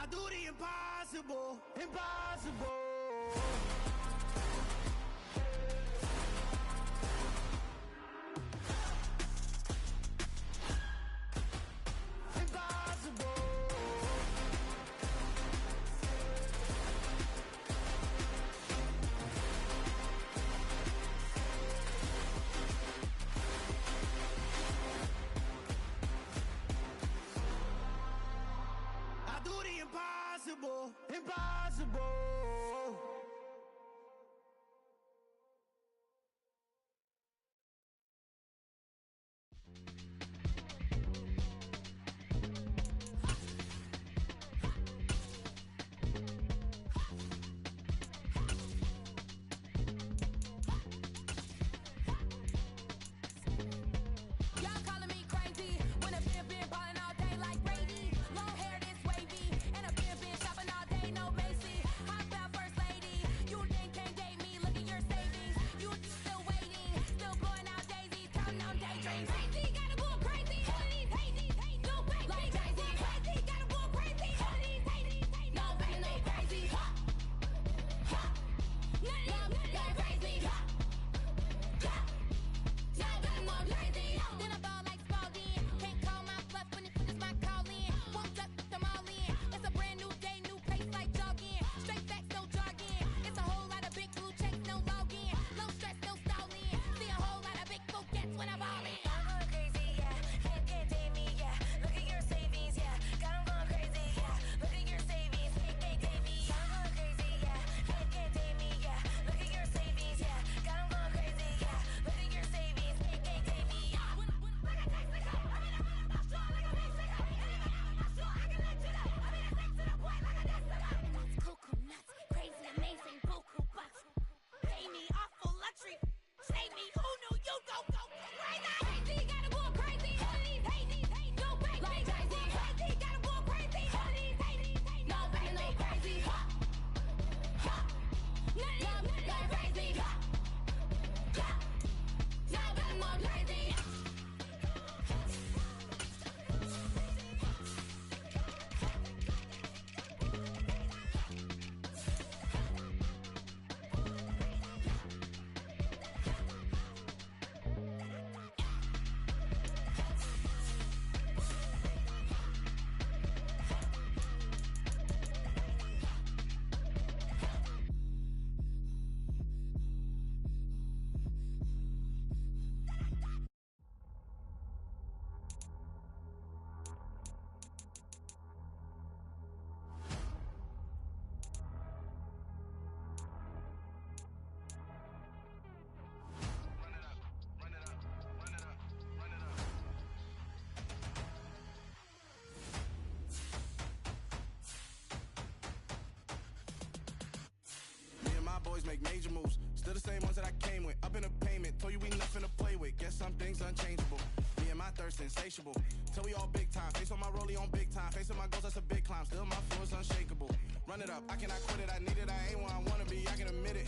do the impossible, impossible. Impossible, impossible. Boys make major moves, still the same ones that I came with. Up in a payment, told you we nothing to play with. Guess some things unchangeable. Me and my thirst insatiable. Till we all big time. Face on my rollie on big time. Facing my goals, that's a big climb. Still my flow is unshakable. Run it up, I cannot quit it. I need it, I ain't where I wanna be. I can admit it.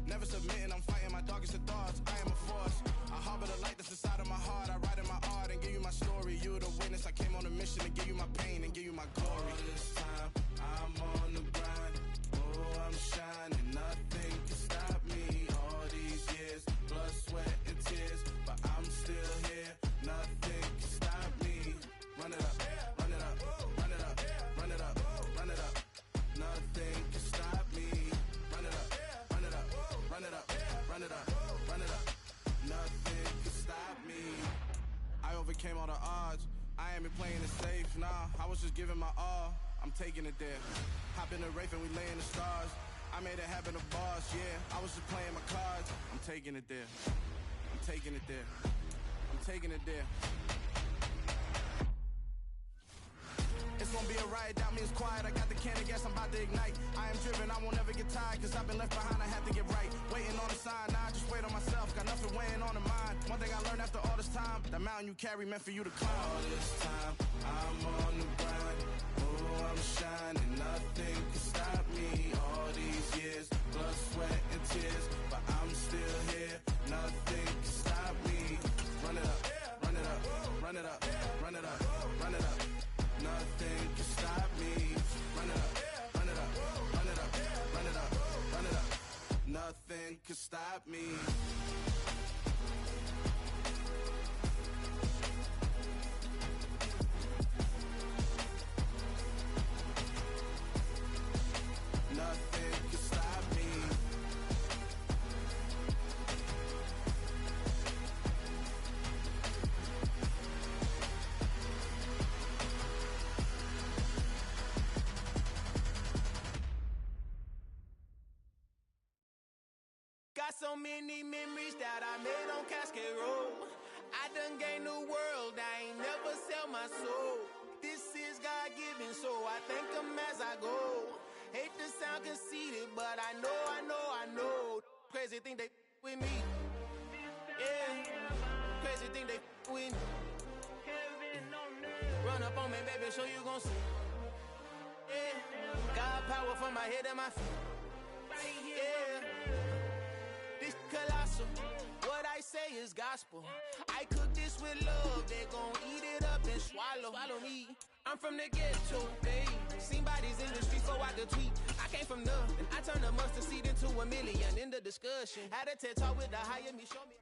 Never submitting, I'm fighting my darkest of thoughts. I am a force. I harbor the light that's inside of my heart. I write in my art and give you my story. You the witness. I came on a mission to give you my pain and give you my glory. All this time, I'm on the grind. Oh, I'm shining. Nothing can stop me. All these years, blood, sweat, and tears. But I'm still here. Nothing can stop me. Run it up, run it up, run it up, run it up, run it up. Nothing can stop me. Run it up, run it up, run it up, run it up, run it up. Nothing can stop me. I overcame all the odds. I ain't been playing it safe, nah. I was just giving my all. I'm taking it there. Hop in the Wraith and we lay in the stars. I made it happen, the boss, yeah. I was just playing my cards. I'm taking it there. I'm taking it there. I'm taking it there. It's gonna be a riot, doubt me it's quiet. I got the can of gas, I'm about to ignite. I am driven, I won't ever get tired. Cause I've been left behind, I have to get right. Waiting on the sign, now I just wait on myself. Got nothing weighing on the mind. One thing I learned after all this time, the mountain you carry meant for you to climb. All this time, I'm on the grind. Oh, I'm shining, nothing can stop me. All these years, blood, sweat, and tears. But I'm still here, nothing can stop me. Run it up, run it up, run it up, run it up, run it up. Nothing can stop me. Run it up, stop me. Nothing can stop me. Got so many memories that I made on Cascade Road. I done gained the world, I ain't never sell my soul. This is God-given, so I thank him as I go. Hate to sound conceited, but I know. Crazy think they with me. Yeah, crazy think they with me. Run up on me, baby, show you gon' see. Yeah, God power from my head and my feet. Yeah. This colossal, what I say is gospel. I cook this with love, they gon' eat it up and swallow me. I'm from the ghetto, babe. Seen bodies in the streets, so I could tweet. I came from nothing, I turned a mustard seed into a million. In the discussion, had a TED talk with the higher me, show me.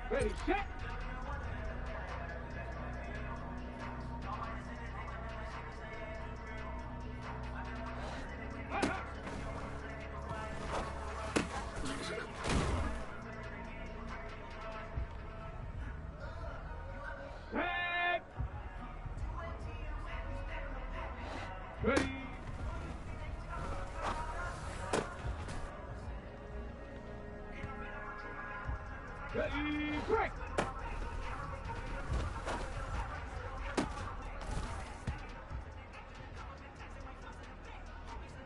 Ready, set. Ready. Ready, break.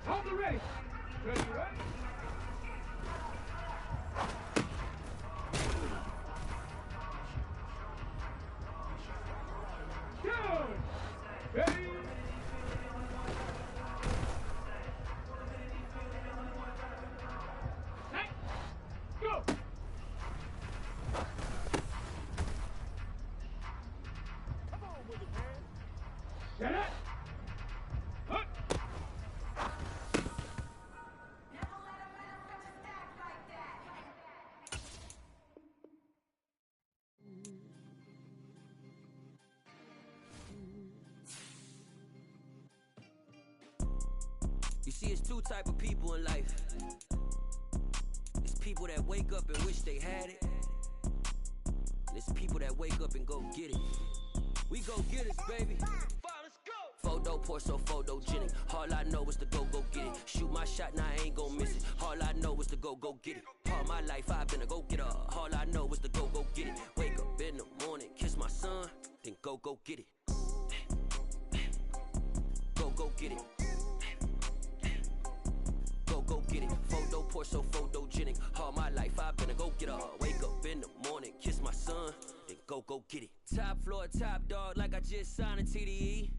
Hold the race. Ready, ready. Good. Ready. Set. Go. Come on with it, man. Set it. Hut. You see, it's two type of people in life. It's people that wake up and wish they had it. And it's people that wake up and go get it. We go get it, baby. Photo poor, so photogenic. All I know is to go get it. Shoot my shot, now I ain't gon' miss it. All I know is to go get it. All my life I've been a go-getter. All I know is to go get it. Wake up in the morning, kiss my son, then go get it. Go get it. Go get it. Photo poor, so photogenic. All my life I've been a go-getter. Wake up in the morning, kiss my son, then go get it. Top floor, top dog, like I just signed a TDE.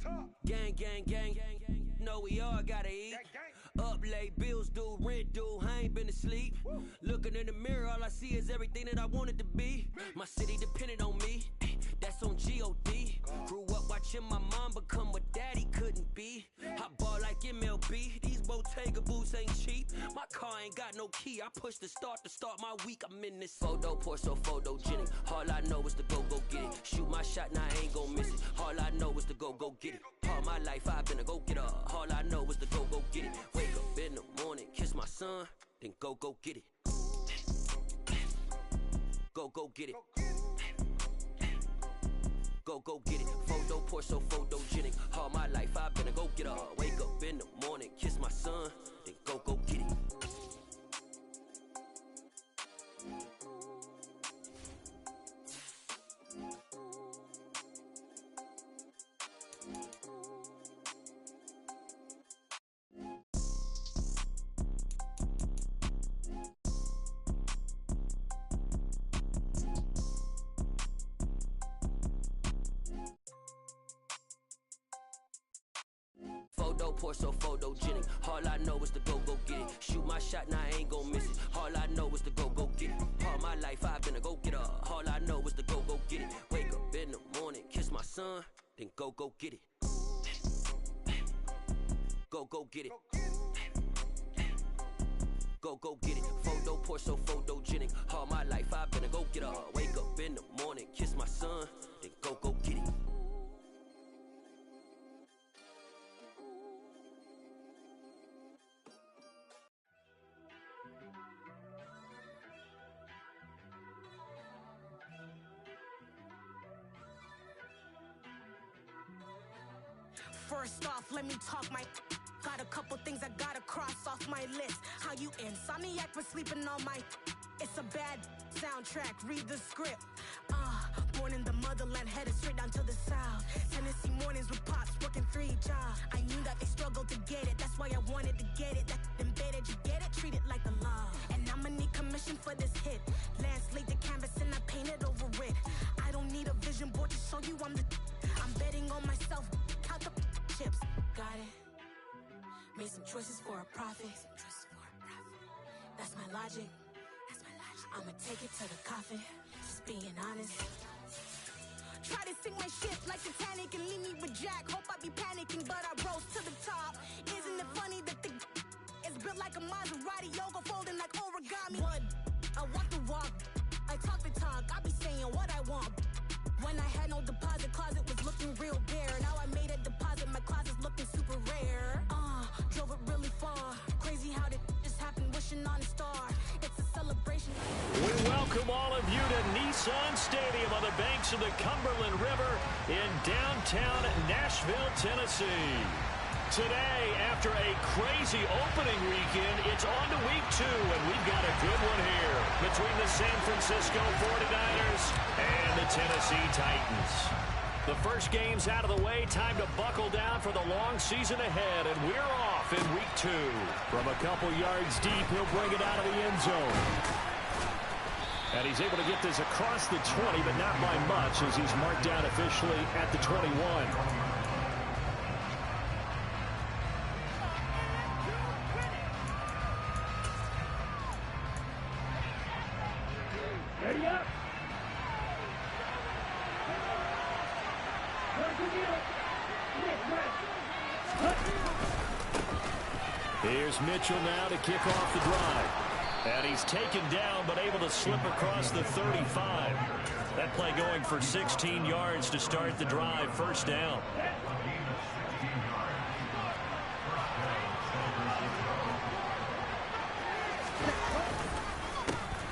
Gang, gang, gang, gang, gang. Know we all gotta eat. Up late, bills due, rent due, I ain't been asleep. Looking in the mirror, all I see is everything that I wanted to be. My city depended on me, that's on G.O.D. Grew up watching my mom become what daddy couldn't be. I ball like MLB, these Bottega boots ain't cheap. My car ain't got no key, I push the start to start my week. I'm in this photo poor, so photogenic. All I know is to go get it. Shoot my shot, now I ain't gon' miss it. All I know is to go get it. All my life I've been a go-getter. All I know is to go get it. Wake up in the morning, kiss my son, then go get it. Go get it. Go get it. Photo poor, so photogenic. All my life I've been a go-getter. Wake up in the morning, kiss my son, then go get it. pour so photogenic. All I know is to go get it. Shoot my shot, now I ain't gon' miss it. All I know is to go get it. All my life I've been a go-getter. All I know is to go get it. Wake up in the morning, kiss my son, then go get it. Go get it. Go get it. Photo pour so photogenic. All my life I've been a go-getter. Wake up in the morning, kiss my son, then go get it. First off, let me talk my. Got a couple things I gotta cross off my list. How you insomniac for sleeping on my. It's a bad soundtrack, read the script. Born in the motherland, headed straight down to the south. Tennessee mornings with pops, working 3 jobs. I knew that they struggled to get it, that's why I wanted to get it. That embedded, you get it, treat it like the law. And I'ma need commission for this hit. Lance laid the canvas and I painted over it. I don't need a vision board to show you I'm betting on myself, count the chips. Got it. Made some choices for a profit. That's my logic. I'ma take it to the coffin. Just being honest. Try to sink my ship like Titanic and leave me with Jack. Hope I be panicking, but I rose to the top. Isn't it funny that the is built like a Maserati, yoga folding like origami? What? I walk the walk. I talk the talk. I be saying what I want. When I had no deposit, closet was looking real bare. Now I made a deposit, my closet's looking super rare. Drove it really far. Crazy how did just happen, wishing on a star. It's a celebration. We welcome all of you to Nissan Stadium on the banks of the Cumberland River in downtown Nashville, Tennessee. Today, after a crazy opening weekend, it's on to week 2, and we've got a good one here between the San Francisco 49ers and the Tennessee Titans. The first game's out of the way. Time to buckle down for the long season ahead, and we're off in week 2. From a couple yards deep, he'll bring it out of the end zone. And he's able to get this across the 20, but not by much, as he's marked down officially at the 21. Ready up. Here's Mitchell now to kick off the drive. And he's taken down, but able to slip across the 35. That play going for 16 yards to start the drive. First down.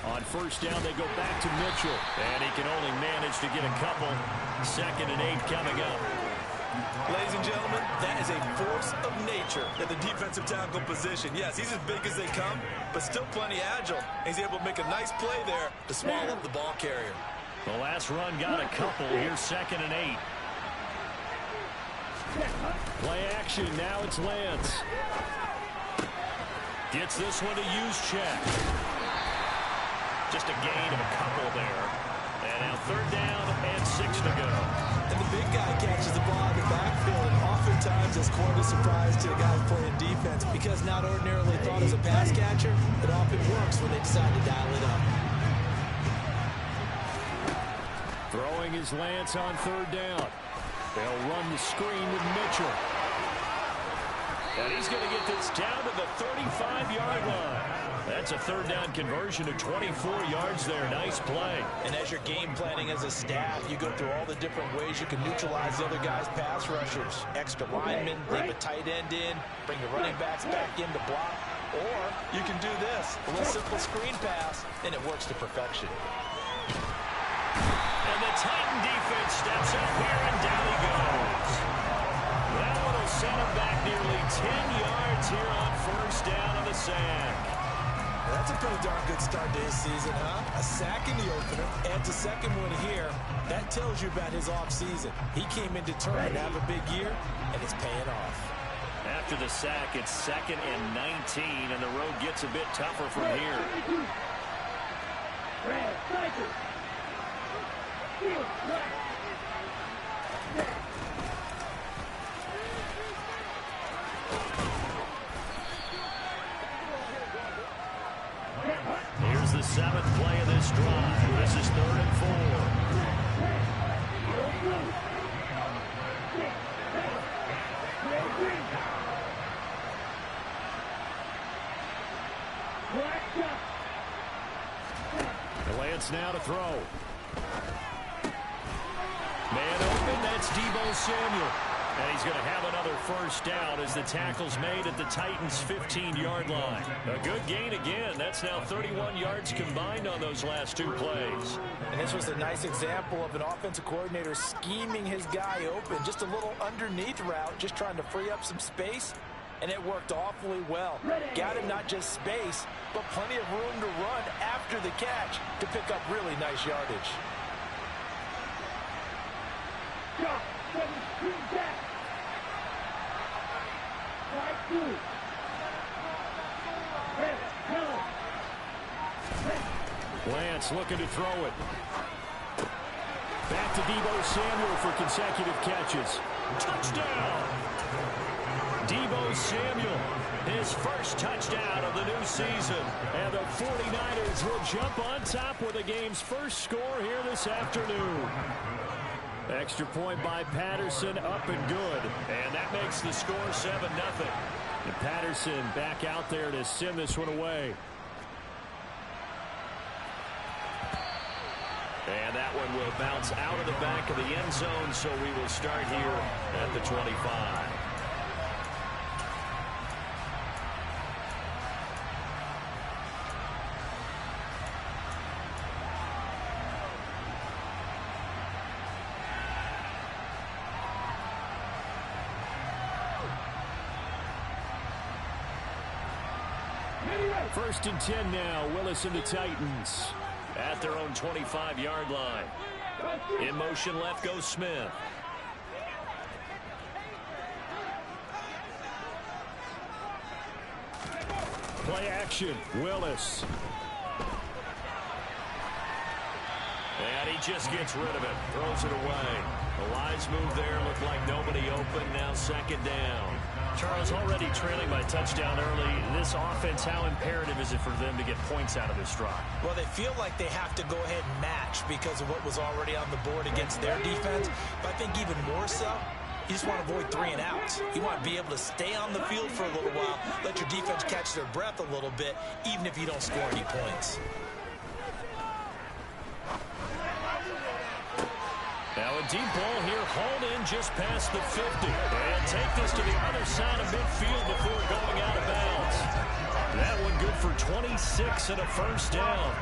On first down, they go back to Mitchell. And he can only manage to get a couple. 2nd and 8 coming up. Ladies and gentlemen, that is a force of nature at the defensive tackle position. Yes, he's as big as they come, but still plenty agile. He's able to make a nice play there to swallow the ball carrier. The last run got a couple. Here's 2nd and 8. Play action. Now it's Lance. Gets this one to use check. Just a gain of a couple there. And now 3rd down and 6 to go. And the big guy catches the ball in the backfield, and oftentimes it's quite a surprise to the guys playing defense, because not ordinarily thought as a pass catcher, it often works when they decide to dial it up. Throwing his Lance on 3rd down. They'll run the screen with Mitchell. And he's going to get this down to the 35-yard line. That's a 3rd down conversion of 24 yards there. Nice play. And as you're game planning as a staff, you go through all the different ways you can neutralize the other guy's pass rushers. Extra linemen, leave a tight end in, bring the running backs back in to block. Or you can do this, a little simple screen pass, and it works to perfection. And the Titan defense steps up here, and down he goes. That one will send him back nearly 10 yards here on first down on the sack. That's a pretty darn good start to his season, huh? A sack in the opener, adds a second one here. That tells you about his offseason. He came in determined to have a big year, and it's paying off. After the sack, it's 2nd and 19, and the road gets a bit tougher from here. Lance now to throw. Man open, that's Deebo Samuel. And he's going to have another first down as the tackle's made at the Titans' 15-yard line. A good gain again. That's now 31 yards combined on those last two plays. And this was a nice example of an offensive coordinator scheming his guy open. Just a little underneath route, just trying to free up some space. And it worked awfully well. Got him not just space, but plenty of room to run after the catch to pick up really nice yardage. Lance looking to throw it. Back to Deebo Samuel for consecutive catches. Touchdown! Deebo Samuel, his first touchdown of the new season. And the 49ers will jump on top with the game's first score here this afternoon. Extra point by Patterson, up and good. And that makes the score 7-0. And Patterson back out there to send this one away. And that one will bounce out of the back of the end zone, so we will start here at the 25. First and 10 now. Willis and the Titans at their own 25-yard line. In motion left goes Smith. Play action. Willis. And he just gets rid of it. Throws it away. The lines move there. Looked like nobody open. Now second down. Charles, already trailing by touchdown early. This offense, how imperative is it for them to get points out of this drive? Well, they feel like they have to go ahead and match because of what was already on the board against their defense. But I think even more so, you just want to avoid 3 and outs. You want to be able to stay on the field for a little while, let your defense catch their breath a little bit, even if you don't score any points. Now a deep ball here, hauled in just past the 50. And take this to the other side of midfield before going out of bounds. That one good for 26 and a first down.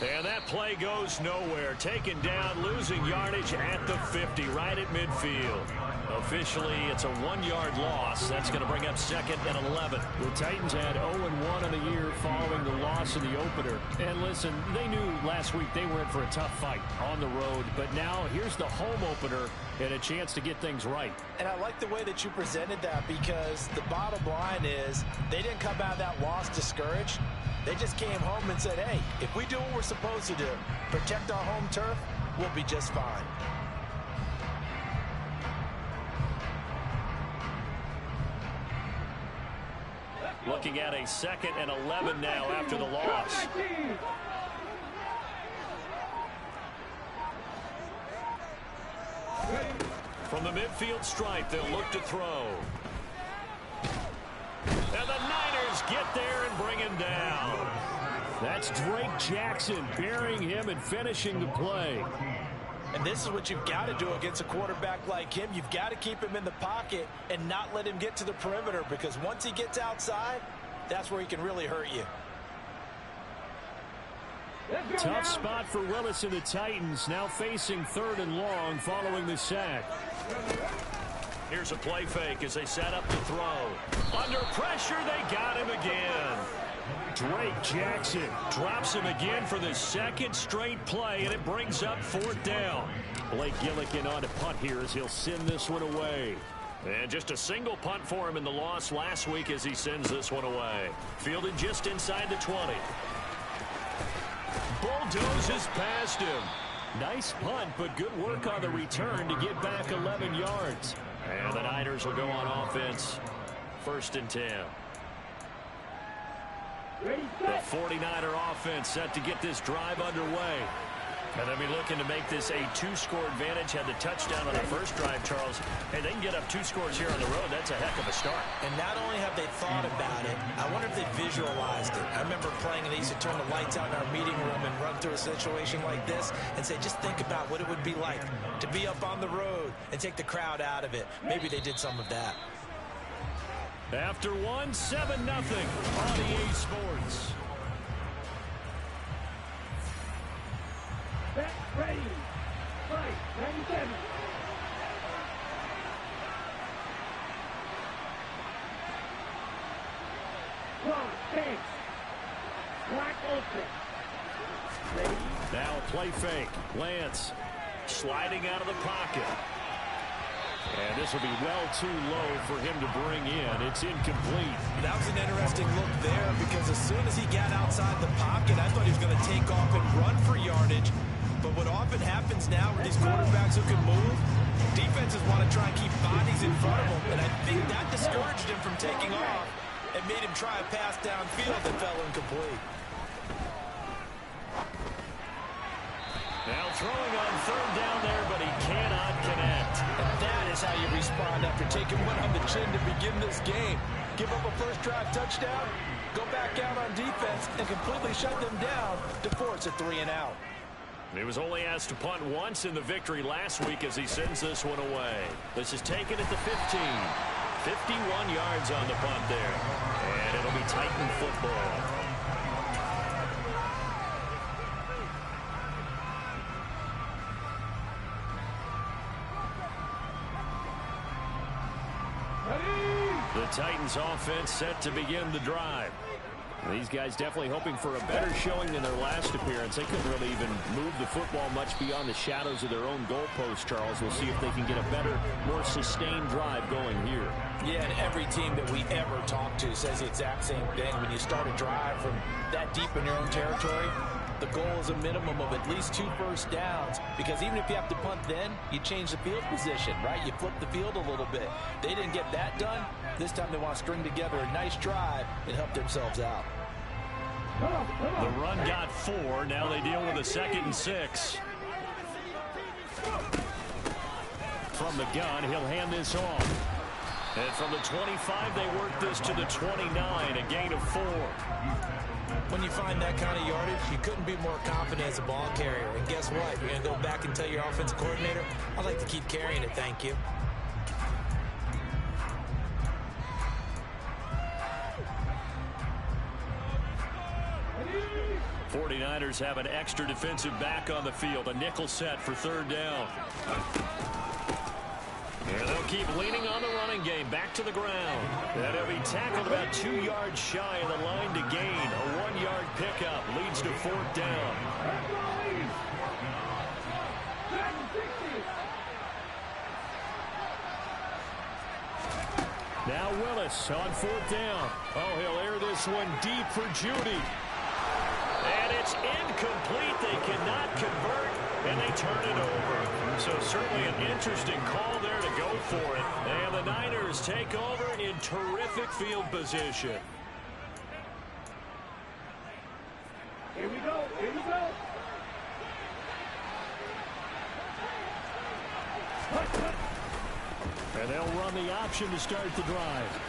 And that play goes nowhere. Taken down, losing yardage at the 50, right at midfield. Officially, it's a 1-yard loss. That's going to bring up second and 11. The Titans had 0-1 in the year following the loss in the opener. And listen, they knew last week they were in for a tough fight on the road. But now here's the home opener and a chance to get things right. And I like the way that you presented that because the bottom line is they didn't come out of that loss discouraged. They just came home and said, hey, if we do what we're supposed to do, protect our home turf, we'll be just fine. Looking at a second and 11 now after the loss. From the midfield stripe, they'll look to throw. And the Niners get there and bring him down. That's Drake Jackson burying him and finishing the play. And this is what you've got to do against a quarterback like him. You've got to keep him in the pocket and not let him get to the perimeter because once he gets outside, that's where he can really hurt you. Tough spot for Willis and the Titans, now facing 3rd and long following the sack. Here's a play fake as they set up to throw. Under pressure, they got him again. Drake Jackson drops him again for the second straight play, and it brings up 4th down. Blake Gillikin on to punt here as he'll send this one away. And just a single punt for him in the loss last week as he sends this one away. Fielded just inside the 20. Bulldozes past him. Nice punt, but good work on the return to get back 11 yards. And the Niners will go on offense. 1st and 10. The 49er offense set to get this drive underway. And they'll be looking to make this a 2-score advantage. Had the touchdown on the first drive, Charles. Hey, they can get up 2 scores here on the road. That's a heck of a start. And not only have they thought about it, I wonder if they visualized it. I remember playing, and they used to turn the lights out in our meeting room and run through a situation like this and say, just think about what it would be like to be up on the road and take the crowd out of it. Maybe they did some of that. After 1, 7-0 on EA Sports. Back, ready, fight, 97. Cross, stance, black open. Ready. Now a play fake. Lance sliding out of the pocket. And this will be well too low for him to bring in. It's incomplete. That was an interesting look there because as soon as he got outside the pocket, I thought he was going to take off and run for yardage. But what often happens now with these quarterbacks who can move, defenses want to try and keep bodies in front of them. And I think that discouraged him from taking off and made him try a pass downfield that fell incomplete. Now throwing on third down there, but he cannot connect. And that is how you respond after taking one on the chin to begin this game. Give up a first drive touchdown, go back out on defense, and completely shut them down to force a 3-and-out. He was only asked to punt once in the victory last week as he sends this one away. This is taken at the 15. 51 yards on the punt there. And it'll be Titan football. The Titans offense set to begin the drive. These guys definitely hoping for a better showing than their last appearance. They couldn't really even move the football much beyond the shadows of their own goalpost, Charles. We'll see if they can get a better, more sustained drive going here. Yeah, and every team that we ever talk to says the exact same thing. When you start a drive from that deep in your own territory, the goal is a minimum of at least 2 first downs, because even if you have to punt then, you change the field position, right? You flip the field a little bit. They didn't get that done. This time they want to string together a nice drive and help themselves out. The run got 4. Now they deal with a 2nd and 6. From the gun, he'll hand this off. And from the 25, they work this to the 29, a gain of 4. When you find that kind of yardage, you couldn't be more confident as a ball carrier. And guess what? You're going to go back and tell your offensive coordinator, I'd like to keep carrying it, thank you. 49ers have an extra defensive back on the field. A nickel set for third down. And they'll keep leaning on the running game. Back to the ground. And he'll be tackled about 2 yards shy of the line to gain. A 1-yard pickup leads to fourth down. Now Willis on fourth down. Oh, he'll air this one deep for Judy. And it's incomplete. They cannot convert, and they turn it over. So certainly an interesting call there to go for it. And the Niners take over in terrific field position. Here we go. Here we go. And they'll run the option to start the drive.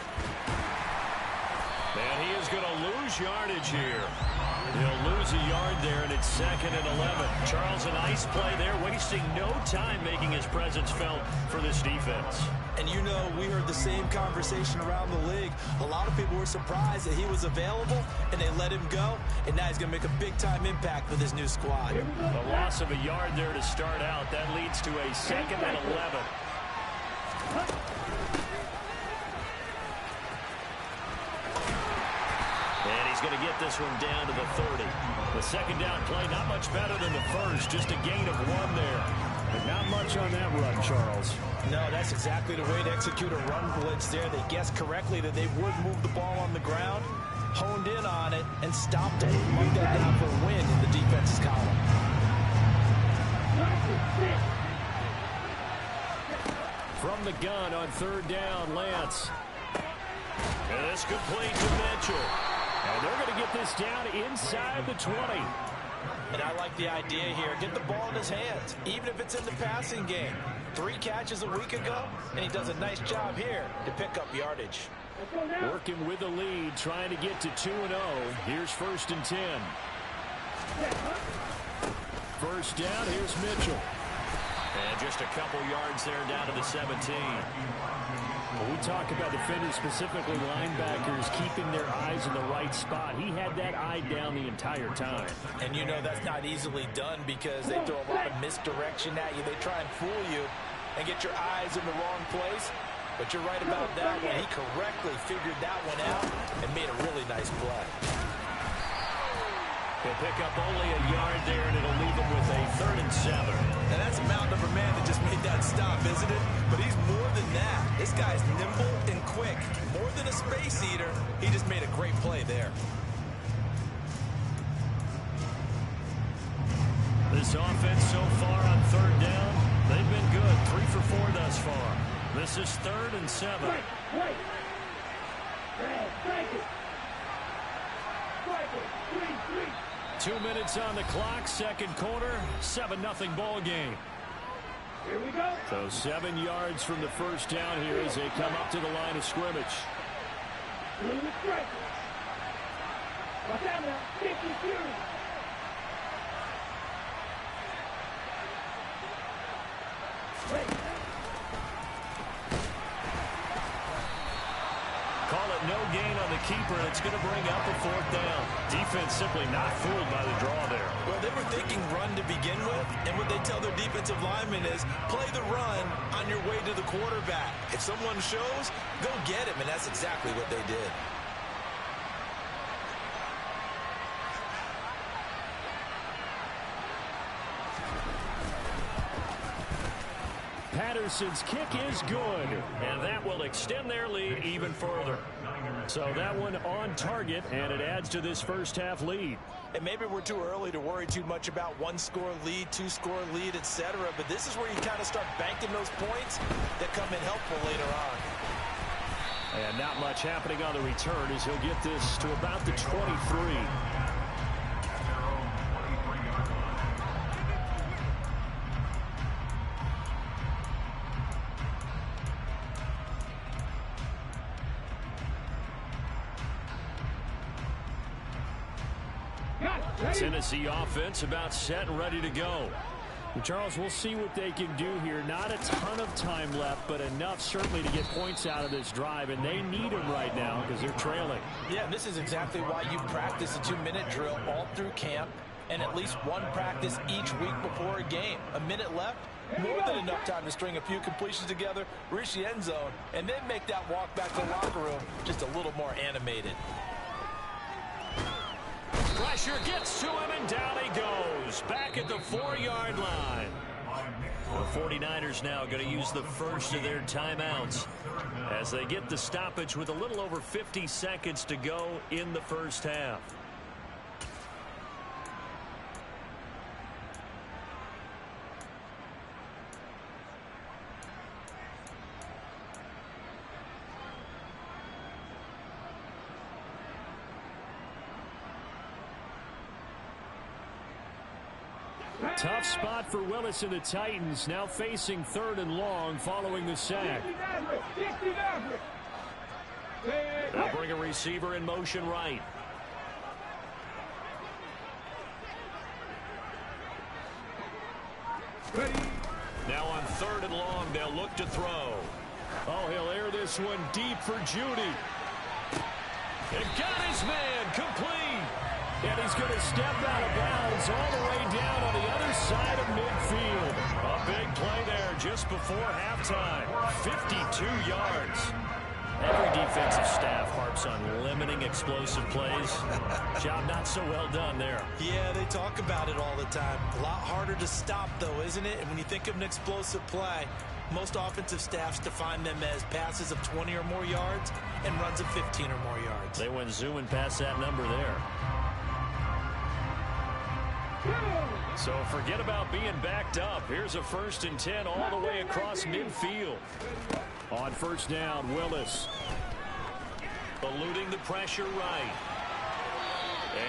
And he is going to lose yardage here. He'll lose a yard there, and it's 2nd and 11. Charles, a nice play there, wasting no time making his presence felt for this defense. And you know, we heard the same conversation around the league. A lot of people were surprised that he was available, and they let him go. And now he's going to make a big-time impact with his new squad. A loss of a yard there to start out. That leads to a 2nd and 11. And he's going to get this one down to the 30. The second down play, not much better than the first. Just a gain of 1 there. But not much on that run, Charles. No, that's exactly the way to execute a run blitz there. They guessed correctly that they would move the ball on the ground, honed in on it, and stopped it. Mark that down for a win in the defense's column. From the gun on third down, Lance. And this complete to Mitchell. And they're going to get this down inside the 20. And I like the idea here. Get the ball in his hands, even if it's in the passing game. 3 catches a week ago, and he does a nice job here to pick up yardage. Working with the lead, trying to get to 2-0. Here's 1st and 10. First down, here's Mitchell. And just a couple yards there down to the 17. When we talk about defenders, specifically linebackers, keeping their eyes in the right spot, he had that eye down the entire time. And you know that's not easily done because they throw a lot of misdirection at you. They try and fool you and get your eyes in the wrong place. But you're right about that one. He correctly figured that one out and made a really nice play. He'll pick up only a yard there, and it'll leave him with a 3rd and 7. And that's a mountain of a man that just made that stop, isn't it? But he's more than that. This guy's nimble and quick. More than a space eater, he just made a great play there. This offense so far on 3rd down, they've been good. 3 for 4 thus far. This is 3rd and 7. Wait. Strike it. 3. 2 minutes on the clock, 2nd quarter, 7-0 ball game. Here we go. So 7 yards from the first down here as they come up to the line of scrimmage. Watch out now. 52. Call it no gain on the keeper, and it's going to bring up a 4th down. Defense simply not fooled by the draw there. Well, they were thinking run to begin with, and what they tell their defensive linemen is play the run on your way to the quarterback. If someone shows, go get him, and that's exactly what they did. Patterson's kick is good, and that will extend their lead even further. So that one on target, and it adds to this first half lead. And maybe we're too early to worry too much about 1-score lead, 2-score lead, etc. But this is where you kind of start banking those points that come in helpful later on. And not much happening on the return as he'll get this to about the 23. Tennessee offense about set and ready to go. And Charles, we'll see what they can do here. Not a ton of time left, but enough certainly to get points out of this drive, and they need them right now because they're trailing. Yeah, this is exactly why you practice a 2-minute drill all through camp and at least one practice each week before a game. A minute left, more than enough time to string a few completions together, reach the end zone, and then make that walk back to the locker room just a little more animated. Pressure gets to him, and down he goes. Back at the 4-yard line. The 49ers now going to use the first of their timeouts as they get the stoppage with a little over 50 seconds to go in the first half. Tough spot for Willis and the Titans, now facing 3rd and long following the sack. They'll bring a receiver in motion right. Now on 3rd and long, they'll look to throw. Oh, he'll air this one deep for Judy. And got his man complete. And he's going to step out of bounds all the way down on the other side of midfield. A big play there just before halftime. 52 yards. Every defensive staff harps on limiting explosive plays. Job not so well done there. Yeah, they talk about it all the time. A lot harder to stop, though, isn't it? And when you think of an explosive play, most offensive staffs define them as passes of 20 or more yards and runs of 15 or more yards. They went zooming past that number there. So forget about being backed up. Here's a 1st and 10 all the way across midfield. On 1st down, Willis eluding the pressure right.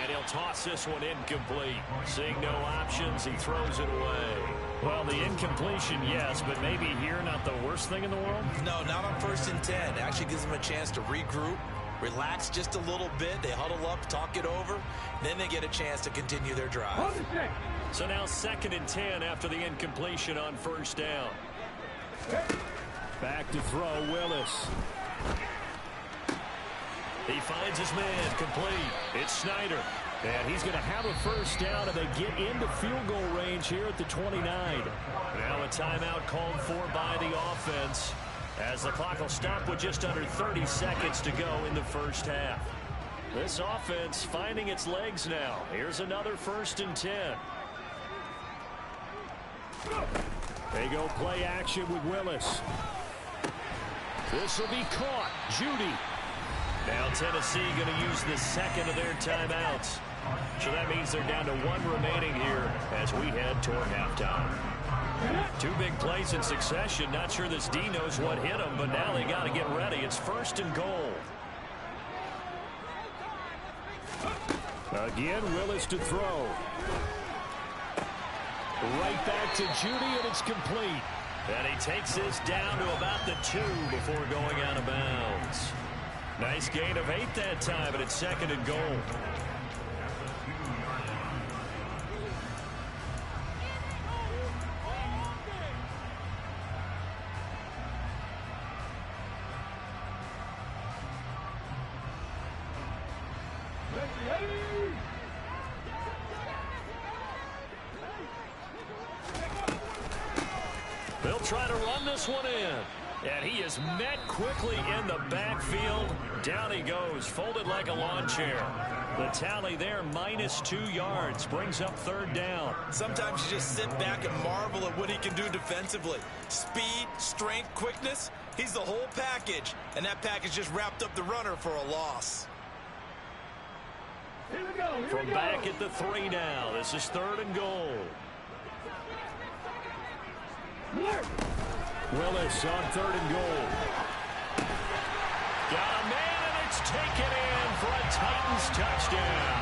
And he'll he'll toss this one incomplete. Seeing no options, he throws it away. Well, the incompletion, yes, but maybe here not the worst thing in the world? No, not on 1st and 10. Actually gives them a chance to regroup, relax just a little bit. They huddle up, talk it over. Then they get a chance to continue their drive. So now 2nd and 10 after the incompletion on 1st down. Back to throw, Willis. He finds his man, complete. It's Snyder. And he's going to have a 1st down, and they get into field goal range here at the 29. Now a timeout called for by the offense, as the clock will stop with just under 30 seconds to go in the 1st half. This offense finding its legs now. Here's another 1st and 10. They go play action with Willis. This will be caught. Judy. Now Tennessee going to use the 2nd of their timeouts. So that means they're down to 1 remaining here as we head toward halftime. 2 big plays in succession. Not sure this D knows what hit them, but now they got to get ready. It's 1st and goal. Again, Willis to throw. Right back to Judy, and it's complete. And he takes this down to about the 2 before going out of bounds. Nice gain of 8 that time, but it's 2nd and goal. They'll try to run this one in. And he is met quickly in the backfield. Down he goes, folded like a lawn chair. The tally there, -2 yards, brings up 3rd down. Sometimes you just sit back and marvel at what he can do defensively. Speed, strength, quickness, he's the whole package. And that package just wrapped up the runner for a loss. From back at the 3 now, this is 3rd and goal. Willis on 3rd and goal. Got a man, and it's taken in for a Titans touchdown.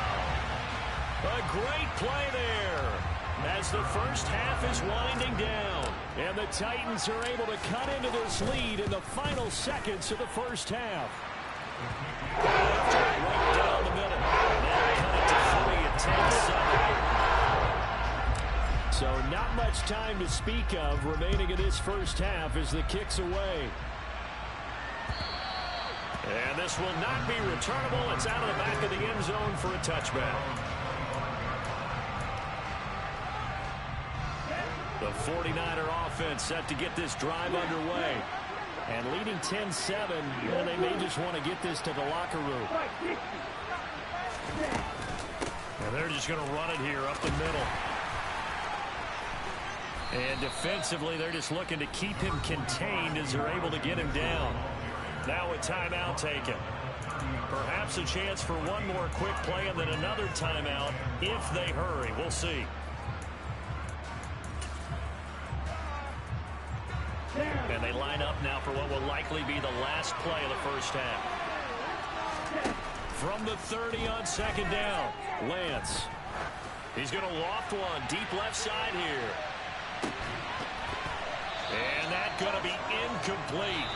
A great play there as the 1st half is winding down. And the Titans are able to cut into this lead in the final seconds of the 1st half. Right down the middle. Now cut it to 3 at 10-7. So not much time to speak of remaining in this 1st half as the kick's away. And this will not be returnable. It's out of the back of the end zone for a touchback. The 49er offense set to get this drive underway. And leading 10-7, well, they may just want to get this to the locker room. And they're just going to run it here up the middle. And defensively, they're just looking to keep him contained as they're able to get him down. Now a timeout taken. Perhaps a chance for one more quick play and then another timeout if they hurry. We'll see. And they line up now for what will likely be the last play of the 1st half. From the 30 on 2nd down, Lance. He's going to loft one deep left side here. And that's going to be incomplete.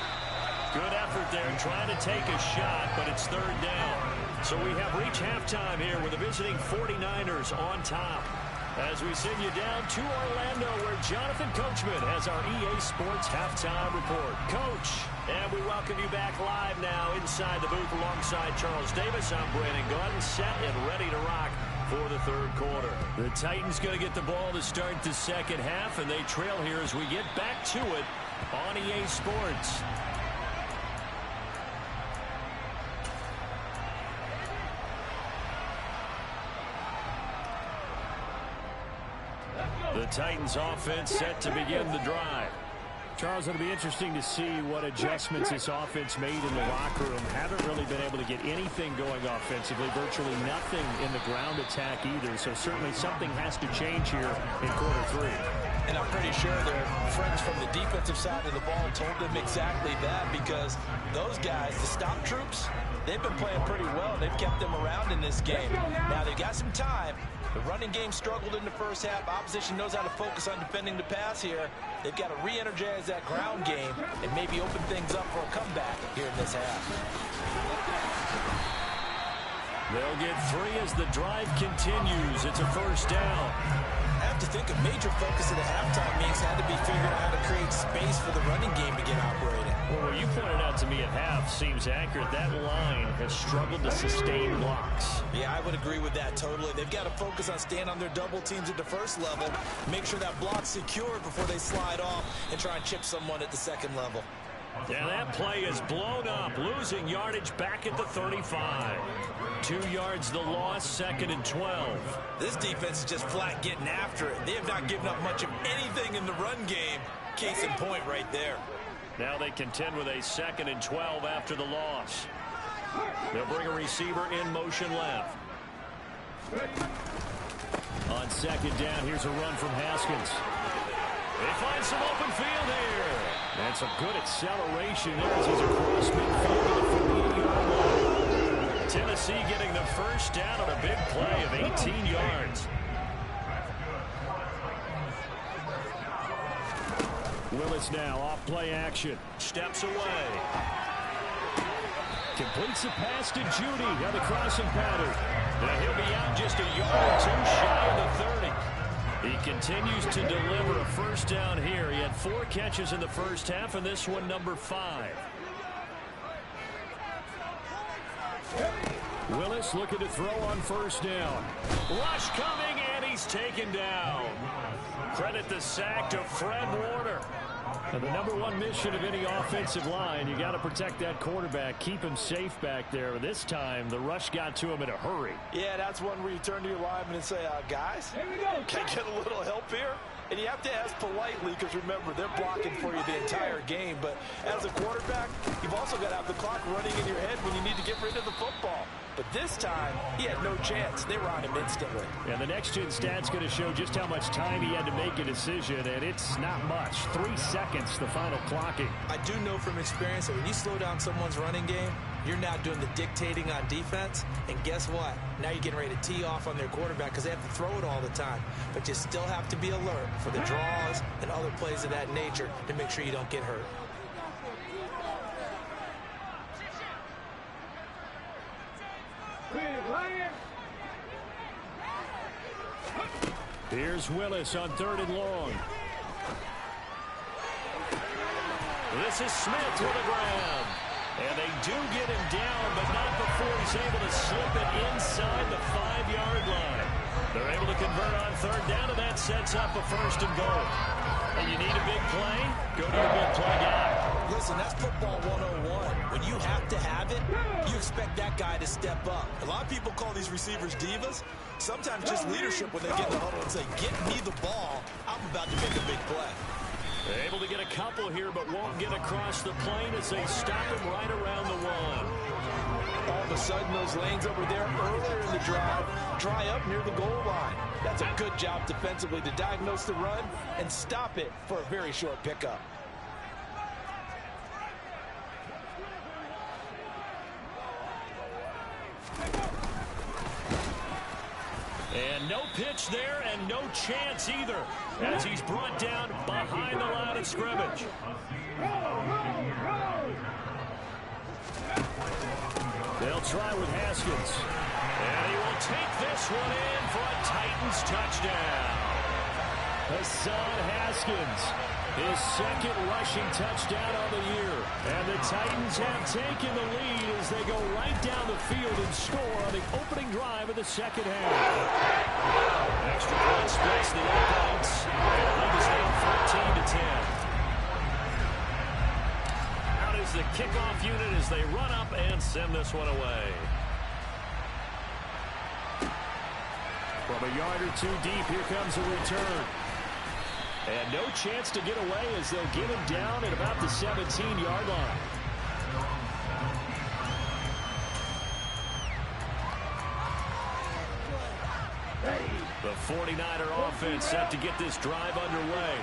Good effort there trying to take a shot, but it's 3rd down. So we have reached halftime here with the visiting 49ers on top. As we send you down to Orlando, where Jonathan Coachman has our EA Sports Halftime Report. Coach, and we welcome you back live now inside the booth alongside Charles Davis. I'm Brandon Gaudin, set and ready to rock for the 3rd quarter. The Titans going to get the ball to start the 2nd half, and they trail here as we get back to it on EA Sports. The Titans offense set to begin the drive. Charles, it'll be interesting to see what adjustments this offense made in the locker room. Haven't really been able to get anything going offensively, virtually nothing in the ground attack either. So certainly something has to change here in quarter 3. And I'm pretty sure their friends from the defensive side of the ball told them exactly that, because those guys, the stop troops, they've been playing pretty well. They've kept them around in this game. Now they've got some time. The running game struggled in the first half. Opposition knows how to focus on defending the pass here. They've got to re-energize that ground game and maybe open things up for a comeback here in this half. They'll get 3 as the drive continues. It's a first down. I have to think a major focus of the halftime meetings had to be figuring out how to create space for the running game to get operating. Well, what you pointed out to me at half seems accurate. That line has struggled to sustain blocks. Yeah, I would agree with that totally. They've got to focus on staying on their double teams at the first level, make sure that block's secured before they slide off and try and chip someone at the second level. And that play is blown up, losing yardage back at the 35. 2 yards the loss, 2nd and 12. This defense is just flat getting after it. They have not given up much of anything in the run game. Case in point right there. Now they contend with a 2nd and 12 after the loss. They'll bring a receiver in motion left. On 2nd down, here's a run from Haskins. They find some open field here. And some good acceleration there as he's across midfield to the 48-yard line. Tennessee getting the first down on a big play of 18 yards. Willis now off play action. Steps away. Completes a pass to Judy on the crossing pattern. And he'll be out just a yard or 2 shy of the 30. He continues to deliver a first down here. He had 4 catches in the first half, and this one number 5. Willis looking to throw on first down. Rush coming, and he's taken down. Credit the sack to Fred Warner. And the #1 mission of any offensive line, you got to protect that quarterback, keep him safe back there. This time, the rush got to him in a hurry. Yeah, that's one where you turn to your lineman and say, guys, can I get a little help here? And you have to ask politely because, remember, they're blocking for you the entire game. But as a quarterback, you've also got to have the clock running in your head when you need to get rid of the football. But this time, he had no chance. They were on him instantly. And the next-gen stat's going to show just how much time he had to make a decision, and it's not much. 3 seconds, the final clocking. I do know from experience that when you slow down someone's running game, you're now doing the dictating on defense. And guess what? Now you're getting ready to tee off on their quarterback because they have to throw it all the time. But you still have to be alert for the draws and other plays of that nature to make sure you don't get hurt. Here's Willis on 3rd and long. This is Smith with a grab. And they do get him down, but not before he's able to slip it inside the 5-yard line. They're able to convert on 3rd down, and that sets up a 1st and goal. And you need a big play? Go to your big play guy. Listen, that's football 101. When you have to have it, you expect that guy to step up. A lot of people call these receivers divas. Sometimes just leadership when they get in the huddle and say, get me the ball. I'm about to make a big play. They're able to get a couple here, but won't get across the plane as they stop him right around the 1. All of a sudden, those lanes over there earlier in the drive dry up near the goal line. That's a good job defensively to diagnose the run and stop it for a very short pickup. And no pitch there and no chance either as he's brought down behind the line of scrimmage. They'll try with Haskins. And he will take this one in for a Titans touchdown. Hassan Haskins, his 2nd rushing touchdown of the year. And the Titans have taken the lead as they go right down the field and score on the opening drive of the 2nd half. Extra point splits the opponents. And the lead is now 14-10. Out is the kickoff unit as they run up and send this one away. From a yard or 2 deep, here comes a return. And no chance to get away as they'll get him down at about the 17-yard line. The 49er offense set to get this drive underway.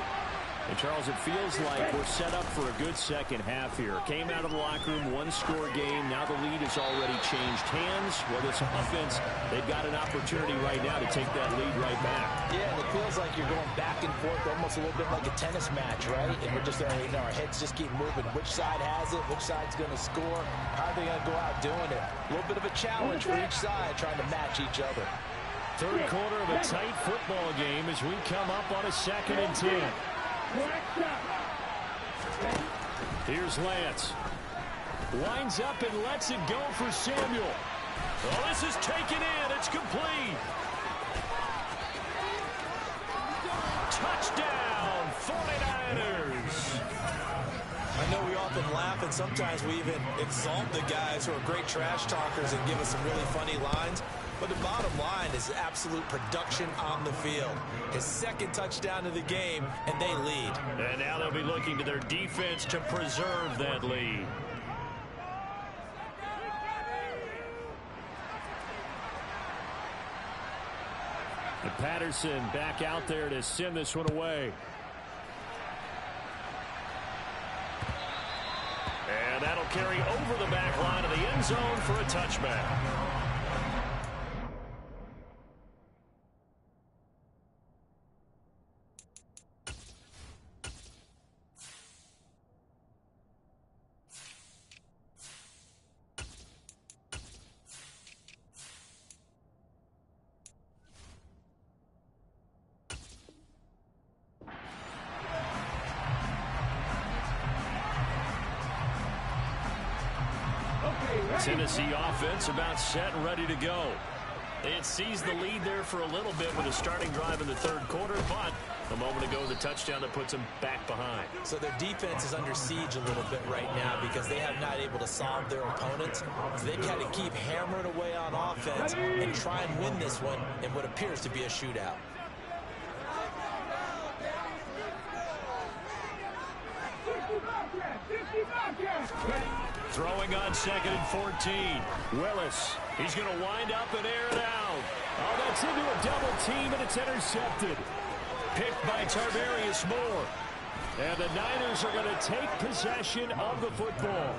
And, Charles, it feels like we're set up for a good second half here. Came out of the locker room, one-score game. Now the lead has already changed hands. Well, this offense, they've got an opportunity right now to take that lead right back. Yeah, and it feels like you're going back and forth almost a little bit like a tennis match, right? And we're just, our heads just keep moving. Which side has it? Which side's going to score? How are they going to go out doing it? A little bit of a challenge for each side trying to match each other. Third quarter of a tight football game as we come up on a 2nd and 10. Here's Lance. Lines up and lets it go for Samuel. Oh, this is taken in. It's complete. Touchdown, 49ers. I know we often laugh and sometimes we even exalt the guys who are great trash talkers and give us some really funny lines. But the bottom line is absolute production on the field. His 2nd touchdown of the game, and they lead. And now they'll be looking to their defense to preserve that lead. And Patterson back out there to send this one away. And that'll carry over the back line of the end zone for a touchback. Tennessee offense about set and ready to go. It sees the lead there for a little bit with a starting drive in the 3rd quarter, but a moment ago the touchdown that puts them back behind. So their defense is under siege a little bit right now because they have not able to solve their opponents. So they've got to keep hammering away on offense and try and win this one in what appears to be a shootout. Throwing on 2nd and 14. Willis. He's going to wind up and air it out. Oh, that's into a double team, and it's intercepted. Picked by Tarvarius Moore. And the Niners are going to take possession of the football.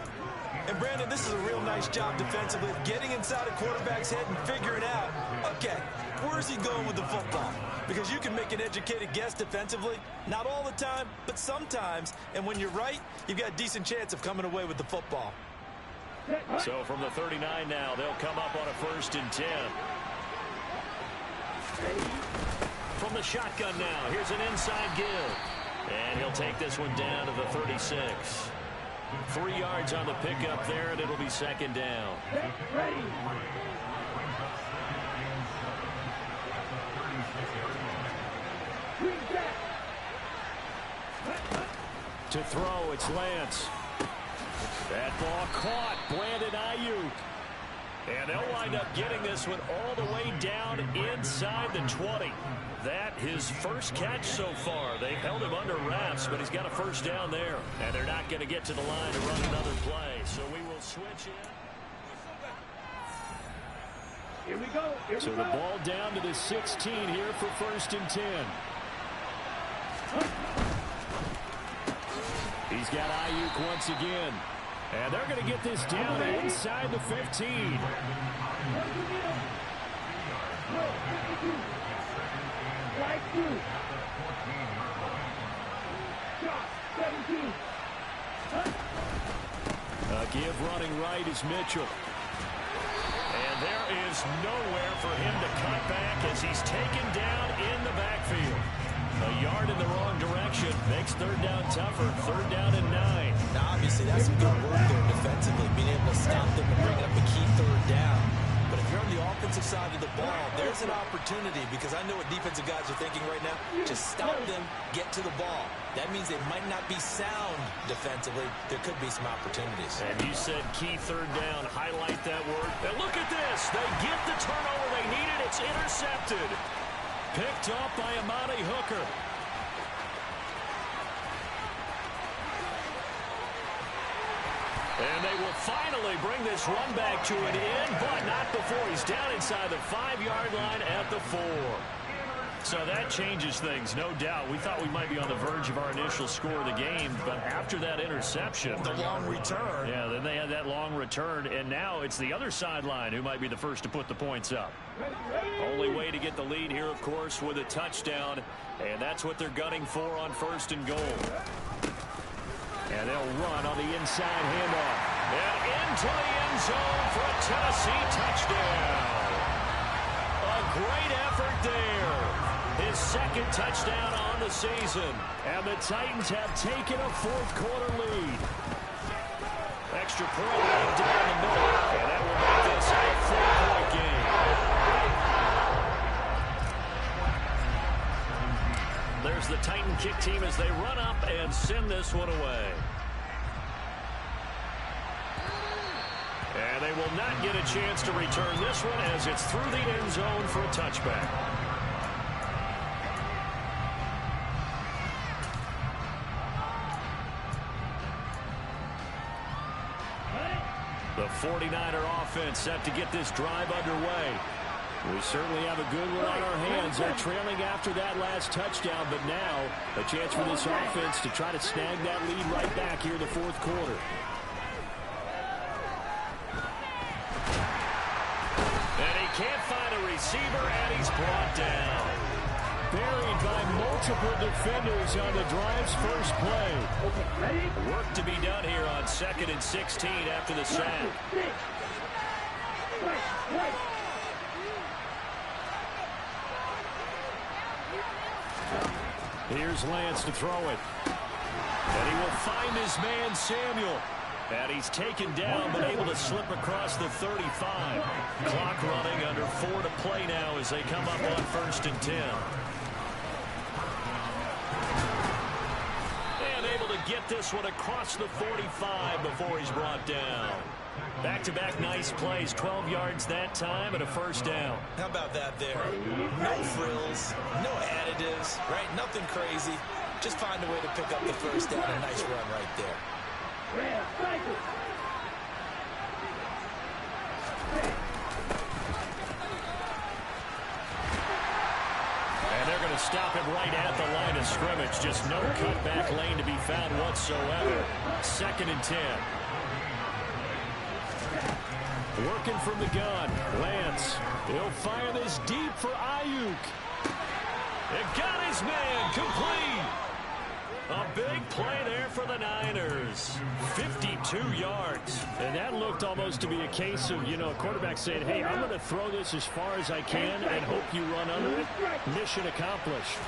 And, Brandon, this is a real nice job defensively of getting inside a quarterback's head and figuring out, okay, where's he going with the football? Because you can make an educated guess defensively. Not all the time, but sometimes. And when you're right, you've got a decent chance of coming away with the football. So from the 39 now, they'll come up on a 1st and 10. From the shotgun now, here's an inside give. And he'll take this one down to the 36. 3 yards on the pickup there, and it'll be 2nd down. To throw, it's Lance. That ball caught. Brandon Ayuk. And they'll wind up getting this one all the way down inside the 20. That his first catch so far. They've held him under wraps, but he's got a 1st down there. And they're not going to get to the line to run another play. So we will switch in. Here we go. So the ball down to the 16 here for 1st and 10. He's got Ayuk once again. And they're going to get this down inside the 15. A give running right is Mitchell. And there is nowhere for him to cut back as he's taken down in the backfield. A yard in the wrong direction makes 3rd down tougher. 3rd down and 9. Now, obviously, that's some good work there defensively, being able to stop them and bring up a key 3rd down. But if you're on the offensive side of the ball, there's an opportunity because I know what defensive guys are thinking right now. Just stop them, get to the ball. That means they might not be sound defensively. There could be some opportunities. And you said key 3rd down. Highlight that word. And look at this. They get the turnover they needed. It's intercepted. Picked off by Amani Hooker. And they will finally bring this run back to an end, but not before he's down inside the 5-yard line at the 4. So that changes things, no doubt. We thought we might be on the verge of our initial score of the game, but after that interception, the long return. Yeah, then they had that long return, and now it's the other sideline who might be the first to put the points up. Only way to get the lead here, of course, with a touchdown, and that's what they're gunning for on 1st and goal. And they'll run on the inside handoff. And into the end zone for a Tennessee touchdown. A great effort there. His 2nd touchdown on the season. And the Titans have taken a 4th quarter lead. Extra point right down the middle. And that will make this a 4-point game. There's the Titan kick team as they run up and send this one away. And they will not get a chance to return this one as it's through the end zone for a touchback. The 49er offense set to get this drive underway. We certainly have a good one on our hands. They're trailing after that last touchdown, but now a chance for this offense to try to snag that lead right back here in the 4th quarter. And he can't find a receiver, and he's brought down. Buried by multiple defenders on the drive's first play. Work to be done here on 2nd and 16 after the sack. Here's Lance to throw it. And he will find his man, Samuel. And he's taken down, but able to slip across the 35. Clock running, under 4 to play now as they come up on 1st and 10. And able to get this one across the 45 before he's brought down. Back-to-back nice plays, 12 yards that time and a 1st down. How about that there? No frills, no additives, right? Nothing crazy. Just find a way to pick up the 1st down. A nice run right there. And they're going to stop him right at the line of scrimmage. Just no cutback lane to be found whatsoever. 2nd and 10. Working from the gun. Lance. He'll fire this deep for Ayuk. It got his man complete. A big play there for the Niners. 52 yards. And that looked almost to be a case of, a quarterback saying, hey, I'm going to throw this as far as I can and hope you run under it. Mission accomplished.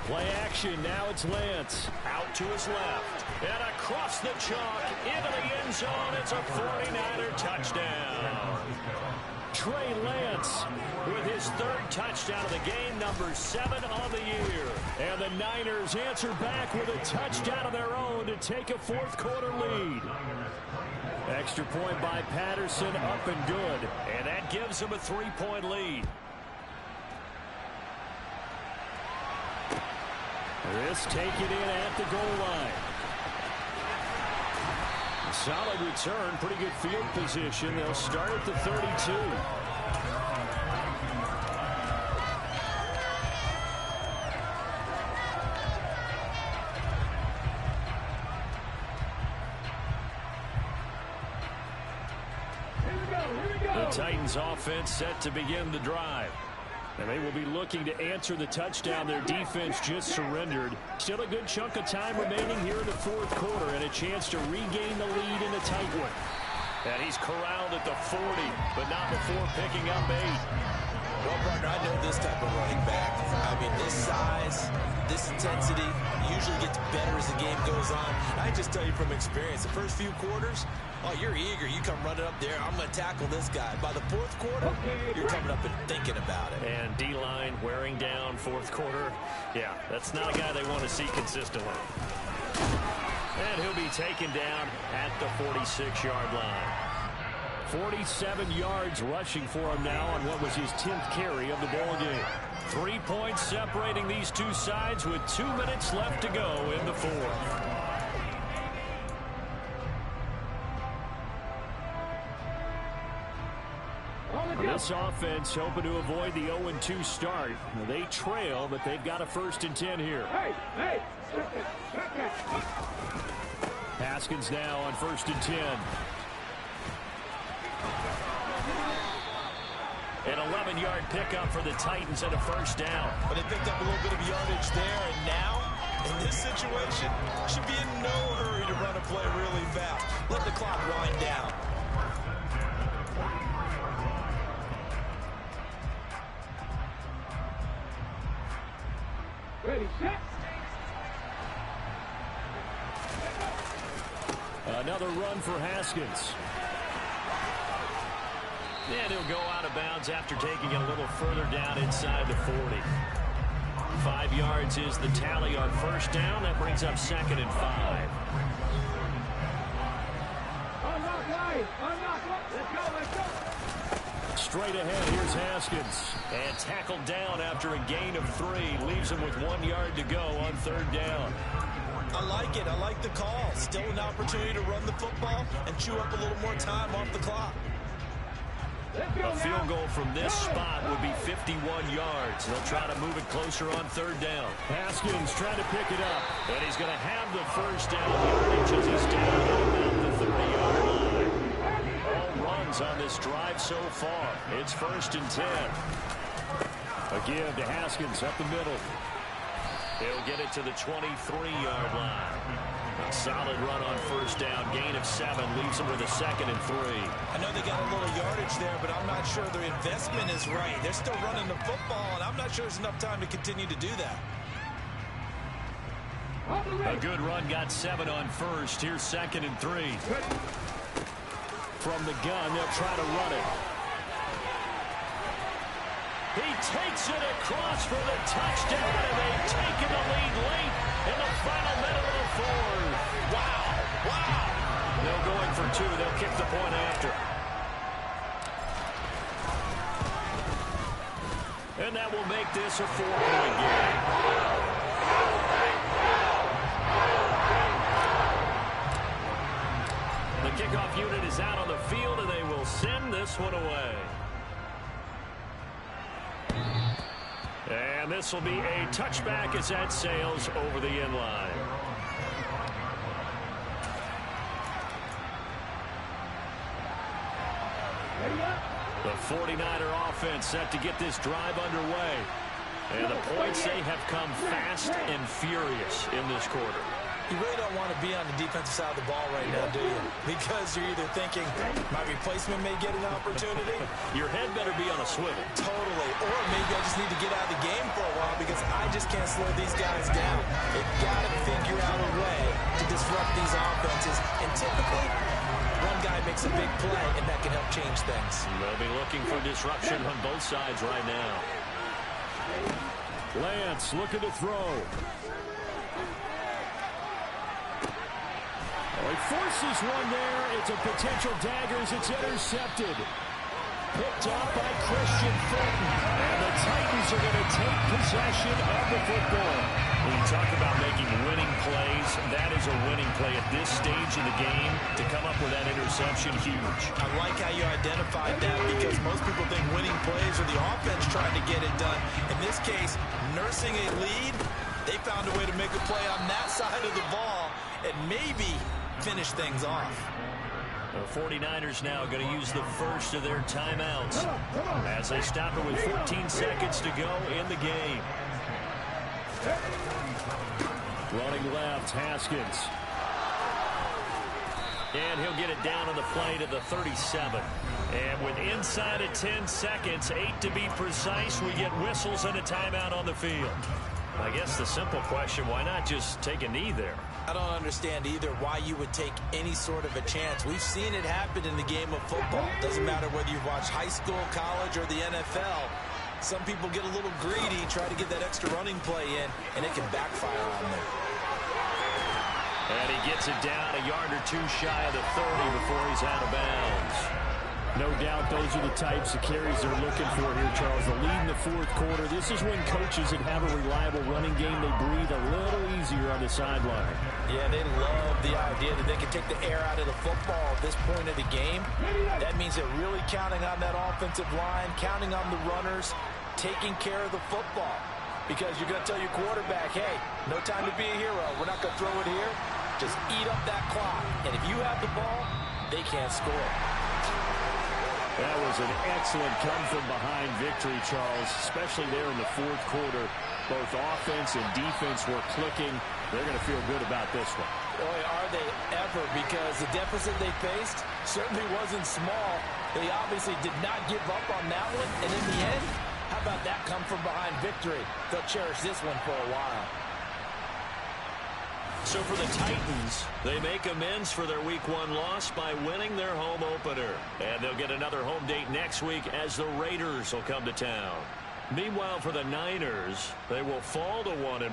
Play action. Now it's Lance. Out to his left. And across the chalk into the end zone. It's a 49er touchdown. Trey Lance with his 3rd touchdown of the game, number 7 on the year. And the Niners answer back with a touchdown of their own to take a 4th quarter lead. Extra point by Patterson, up and good. And that gives them a 3-point lead. This taken in at the goal line. Solid return, pretty good field position. They'll start at the 32. The Titans offense set to begin the drive. And they will be looking to answer the touchdown their defense just surrendered. Still a good chunk of time remaining here in the 4th quarter and a chance to regain the lead in a tight one. And he's corralled at the 40, but not before picking up 8. Well, partner, I know this type of running back. I mean, this size, this intensity usually gets better as the game goes on. I just tell you from experience, the first few quarters, oh, you're eager. You come running up there. I'm going to tackle this guy. By the 4th quarter, you're coming up and thinking about it. And D-line wearing down 4th quarter. Yeah, that's not a guy they want to see consistently. And he'll be taken down at the 46-yard line. 47 yards rushing for him now on what was his 10th carry of the ball game. 3 points separating these two sides with 2 minutes left to go in the 4th. This Dallas offense hoping to avoid the 0-2 start. They trail, but they've got a 1st and 10 here. Haskins now on 1st and 10. An 11-yard pickup for the Titans and a 1st down. But they picked up a little bit of yardage there, and now, in this situation, should be in no hurry to run a play really fast. Let the clock wind down. Ready, set. Another run for Haskins. And he'll go out of bounds after taking it a little further down inside the 40. 5 yards is the tally on 1st down. That brings up 2nd and 5. Unlock line. Unlock. Let's go. Straight ahead, here's Haskins. And tackled down after a gain of 3. Leaves him with 1 yard to go on 3rd down. I like it. I like the call. Still an opportunity to run the football and chew up a little more time off the clock. A field goal from this spot would be 51 yards. They'll try to move it closer on 3rd down. Haskins trying to pick it up. And he's going to have the 1st down yardage as he's down at the 30-yard line. All runs on this drive so far. It's 1st and 10. Again to Haskins up the middle. He'll get it to the 23-yard line. A solid run on 1st down. Gain of 7 leaves him with a 2nd and 3. I know they got a little yardage there, but I'm not sure their investment is right. They're still running the football, and I'm not sure there's enough time to continue to do that. A good run got 7 on 1st. Here's 2nd and 3. From the gun, they'll try to run it. He takes it across for the touchdown, and they've taken the lead late in the final minute of the 4th. Wow. No going for 2. They'll kick the point after. And that will make this a 4-point game. The kickoff unit is out on the field, and they will send this one away. And this will be a touchback as that sails over the end line. The 49er offense set to get this drive underway. And the points, they have come fast and furious in this quarter. You really don't want to be on the defensive side of the ball right now, do you? Because you're either thinking, my replacement may get an opportunity. Your head better be on a swivel. Totally. Or maybe I just need to get out of the game for a while because I just can't slow these guys down. They've got to figure out a way to disrupt these offenses. And typically, one guy makes a big play, and that can help change things. They'll be looking for disruption on both sides right now. Lance looking to throw. He forces one there. It's a potential dagger as it's intercepted. Picked off by Christian Fulton. And the Titans are going to take possession of the football. When you talk about making winning plays, that is a winning play at this stage of the game. To come up with that interception, huge. I like how you identified that because most people think winning plays are the offense trying to get it done. In this case, nursing a lead, they found a way to make a play on that side of the ball and maybe finish things off. The 49ers now going to use the first of their timeouts as they stop it with 14 seconds to go in the game. Running left, Haskins. And he'll get it down on the play to the 37. And with inside of 10 seconds, 8 to be precise, we get whistles and a timeout on the field. I guess the simple question, why not just take a knee there? I don't understand either why you would take any sort of a chance. We've seen it happen in the game of football. Doesn't matter whether you've watched high school, college, or the NFL. Some people get a little greedy, try to get that extra running play in, and it can backfire on them. And he gets it down a yard or two shy of the 30 before he's out of bounds. No doubt those are the types of carries they're looking for here, Charles. The lead in the fourth quarter. This is when coaches that have a reliable running game, they breathe a little easier on the sideline. Yeah, they love the idea that they can take the air out of the football at this point of the game. That means they're really counting on that offensive line, counting on the runners, taking care of the football. Because you're going to tell your quarterback, hey, no time to be a hero. We're not going to throw it here. Just eat up that clock. And if you have the ball, they can't score. That was an excellent come-from-behind victory, Charles, especially there in the fourth quarter. Both offense and defense were clicking. They're going to feel good about this one. Boy, are they ever, because the deficit they faced certainly wasn't small. They obviously did not give up on that one, and in the end, how about that come-from-behind victory? They'll cherish this one for a while. So for the Titans, they make amends for their Week 1 loss by winning their home opener. And they'll get another home date next week as the Raiders will come to town. Meanwhile, for the Niners, they will fall to 1-1.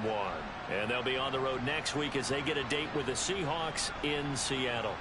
And they'll be on the road next week as they get a date with the Seahawks in Seattle.